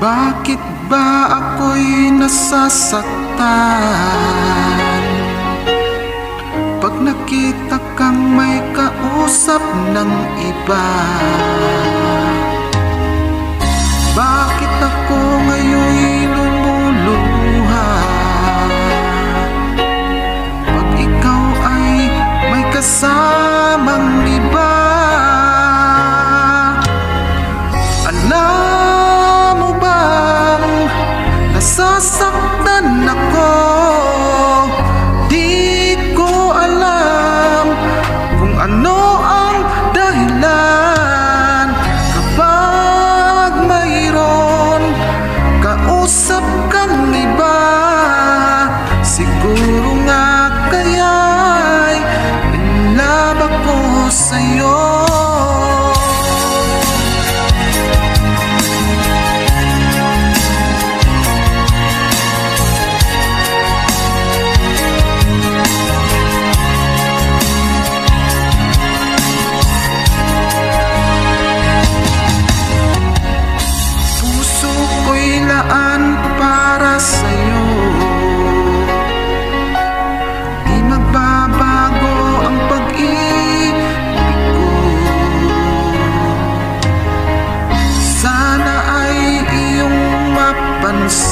Bakit ba ako'y nasasaktan pag nakita kang may kausap ng iba? Bakit ako ngayon'y lumuluha pag ikaw ay may kasamang iba? Alam mo bang nasasaktan ako? Di ko alam kung ano ang dahilan kapag mayroon kausap kang iba. Siguro nga kaya'y in love ako sa'yo. Para sa'yo, di magbabago ang pag-ibig ko. Sana ay iyong mapansin